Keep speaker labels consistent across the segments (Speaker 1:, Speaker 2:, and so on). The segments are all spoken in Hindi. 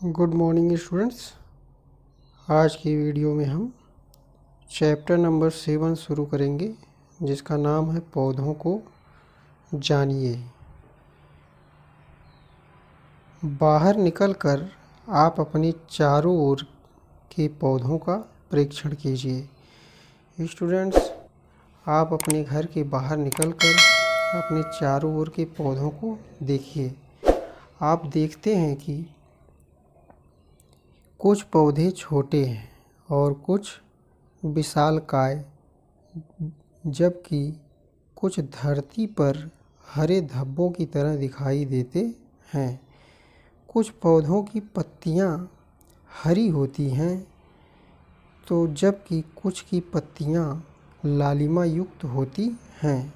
Speaker 1: Good morning students. आज की वीडियो में हम चैप्टर नंबर 7 शुरू करेंगे, जिसका नाम है पौधों को जानिए। बाहर निकलकर आप अपनी चारों ओर के पौधों का परीक्षण कीजिए। स्टूडेंट्स, आप अपने घर के बाहर निकलकर अपने चारों ओर के पौधों को देखिए। आप देखते हैं कि कुछ पौधे छोटे हैं और कुछ विशालकाय, जबकि कुछ धरती पर हरे धब्बों की तरह दिखाई देते हैं। कुछ पौधों की पत्तियां हरी होती हैं, तो जबकि कुछ की पत्तियां लालिमा युक्त होती हैं।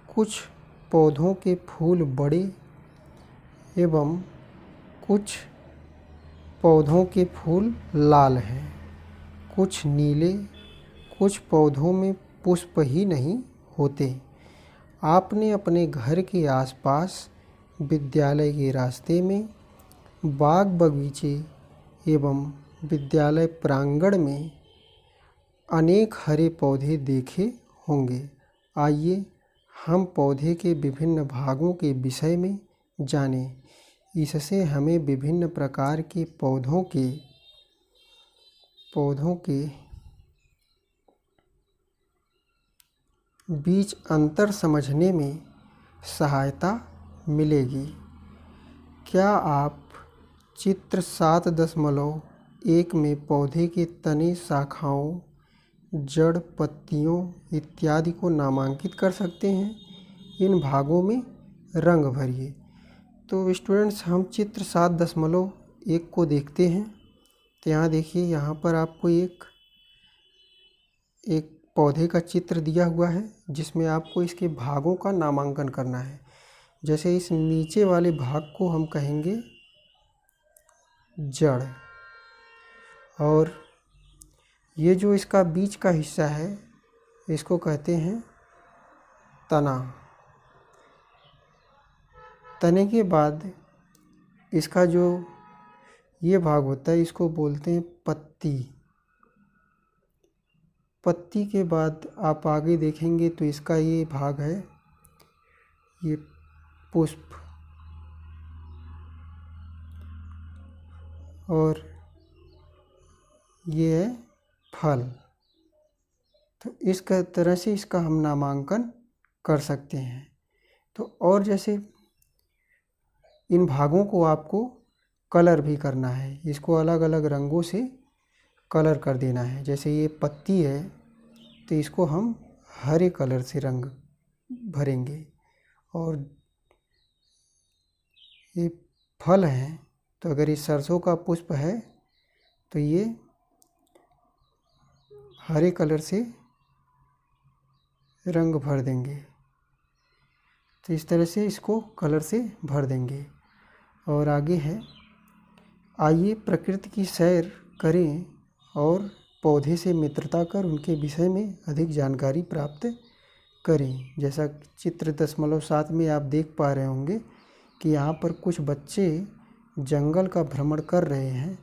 Speaker 1: कुछ पौधों के फूल बड़े एवं कुछ पौधों के फूल लाल हैं, कुछ नीले। कुछ पौधों में पुष्प ही नहीं होते। आपने अपने घर के आसपास, विद्यालय के रास्ते में, बाग बगीचे एवं विद्यालय प्रांगण में अनेक हरे पौधे देखे होंगे। आइए हम पौधे के विभिन्न भागों के विषय में जानें। इससे हमें विभिन्न प्रकार के पौधों के बीच अंतर समझने में सहायता मिलेगी। क्या आप चित्र 7.1 में पौधे के तने, शाखाओं, जड़, पत्तियों इत्यादि को नामांकित कर सकते हैं? इन भागों में रंग भरिए। तो स्टूडेंट्स, हम चित्र 7.1 को देखते हैं। तो यहाँ देखिए, यहाँ पर आपको एक पौधे का चित्र दिया हुआ है, जिसमें आपको इसके भागों का नामांकन करना है। जैसे इस नीचे वाले भाग को हम कहेंगे जड़, और ये जो इसका बीच का हिस्सा है, इसको कहते हैं तना। तने के बाद इसका जो ये भाग होता है, इसको बोलते हैं पत्ती। पत्ती के बाद आप आगे देखेंगे तो इसका ये भाग है, ये पुष्प, और ये है फल। तो इस तरह से इसका हम नामांकन कर सकते हैं। तो और जैसे इन भागों को आपको कलर भी करना है, इसको अलग अलग रंगों से कलर कर देना है। जैसे ये पत्ती है, तो इसको हम हरे कलर से रंग भरेंगे, और ये फल है, तो अगर ये सरसों का पुष्प है तो ये हरे कलर से रंग भर देंगे। तो इस तरह से इसको कलर से भर देंगे। और आगे है, आइए प्रकृति की सैर करें और पौधे से मित्रता कर उनके विषय में अधिक जानकारी प्राप्त करें। जैसा चित्र 10.7 में आप देख पा रहे होंगे कि यहाँ पर कुछ बच्चे जंगल का भ्रमण कर रहे हैं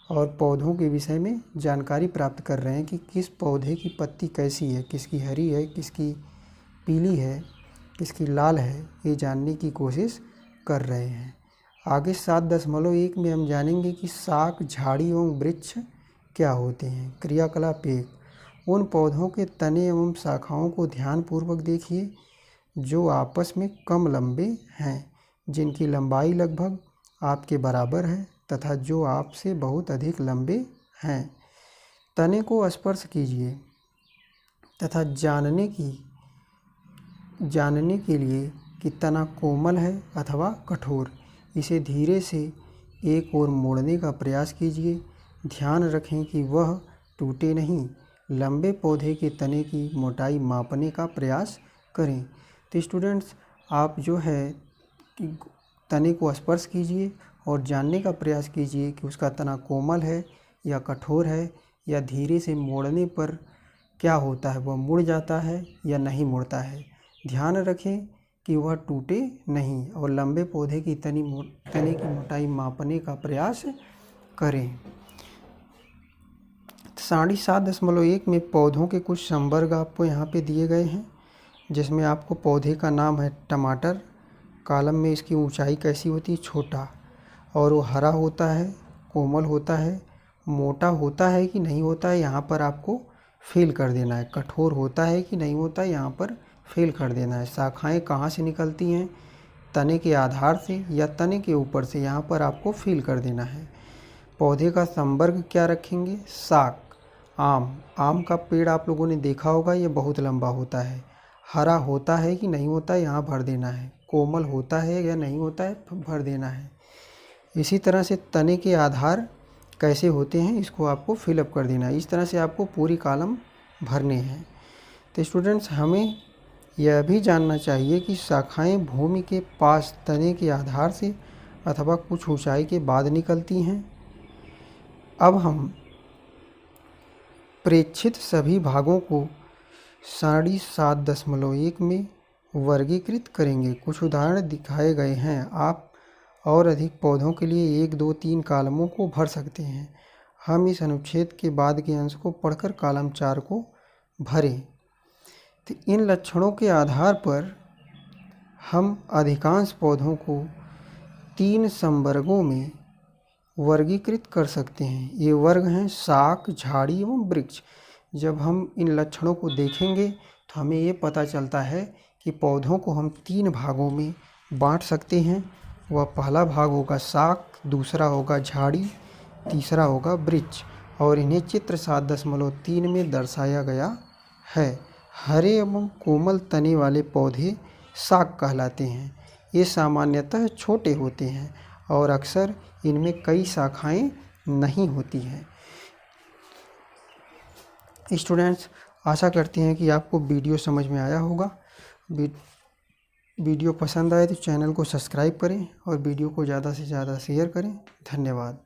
Speaker 1: और पौधों के विषय में जानकारी प्राप्त कर रहे हैं कि किस पौधे की पत्ती कैसी है, किसकी हरी है, किसकी पीली है, किसकी लाल है, ये जानने की कोशिश कर रहे हैं। आगे 7.1 में हम जानेंगे कि शाख, झाड़ी एवं वृक्ष क्या होते हैं। क्रियाकलाप 1, उन पौधों के तने एवं शाखाओं को ध्यानपूर्वक देखिए जो आपस में कम लंबे हैं, जिनकी लंबाई लगभग आपके बराबर है, तथा जो आपसे बहुत अधिक लंबे हैं। तने को स्पर्श कीजिए तथा जानने के लिए कि तना कोमल है अथवा कठोर, इसे धीरे से एक ओर मोड़ने का प्रयास कीजिए। ध्यान रखें कि वह टूटे नहीं। लंबे पौधे के तने की मोटाई मापने का प्रयास करें। तो स्टूडेंट्स, आप जो है कि तने को स्पर्श कीजिए और जानने का प्रयास कीजिए कि उसका तना कोमल है या कठोर है, या धीरे से मोड़ने पर क्या होता है, वह मुड़ जाता है या नहीं मुड़ता है। ध्यान रखें कि वह टूटे नहीं और लंबे पौधे की तने की मोटाई मापने का प्रयास करें। 7.1 में पौधों के कुछ संवर्ग आपको यहाँ पे दिए गए हैं, जिसमें आपको पौधे का नाम है टमाटर। कॉलम में इसकी ऊंचाई कैसी होती है, छोटा, और वो हरा होता है, कोमल होता है, मोटा होता है कि नहीं होता है, यहाँ पर आपको फेल कर देना है। कठोर होता है कि नहीं होता है, यहाँ पर फेल कर देना है। शाखाएं कहाँ से निकलती हैं, तने के आधार से या तने के ऊपर से, यहाँ पर आपको फेल कर देना है। पौधे का संवर्ग क्या रखेंगे, शाक। आम का पेड़ आप लोगों ने देखा होगा, ये बहुत लंबा होता है। हरा होता है कि नहीं होता है, यहाँ भर देना है। कोमल होता है या नहीं होता है, भर देना है। इसी तरह से तने के आधार कैसे होते हैं, इसको आपको फिलअप कर देना है। इस तरह से आपको पूरी कॉलम भरने हैं। तो स्टूडेंट्स, हमें यह भी जानना चाहिए कि शाखाएं भूमि के पास तने के आधार से अथवा कुछ ऊंचाई के बाद निकलती हैं। अब हम प्रेक्षित सभी भागों को 7.1 में वर्गीकृत करेंगे। कुछ उदाहरण दिखाए गए हैं। आप और अधिक पौधों के लिए 1, 2, 3 कॉलमों को भर सकते हैं। हम इस अनुच्छेद के बाद के अंश को पढ़कर कॉलम 4 को भरें। तो इन लक्षणों के आधार पर हम अधिकांश पौधों को 3 संवर्गों में वर्गीकृत कर सकते हैं। ये वर्ग हैं शाक, झाड़ी एवं वृक्ष। जब हम इन लक्षणों को देखेंगे तो हमें ये पता चलता है कि पौधों को हम 3 भागों में बांट सकते हैं। वह पहला भाग होगा शाक, दूसरा होगा झाड़ी, तीसरा होगा वृक्ष, और इन्हें चित्र 7.3 में दर्शाया गया है। हरे एवं कोमल तने वाले पौधे शाक कहलाते हैं। ये सामान्यतः छोटे होते हैं और अक्सर इनमें कई शाखाएं नहीं होती हैं। स्टूडेंट्स, आशा करते हैं कि आपको वीडियो समझ में आया होगा। वीडियो पसंद आए तो चैनल को सब्सक्राइब करें और वीडियो को ज़्यादा से ज़्यादा शेयर करें। धन्यवाद।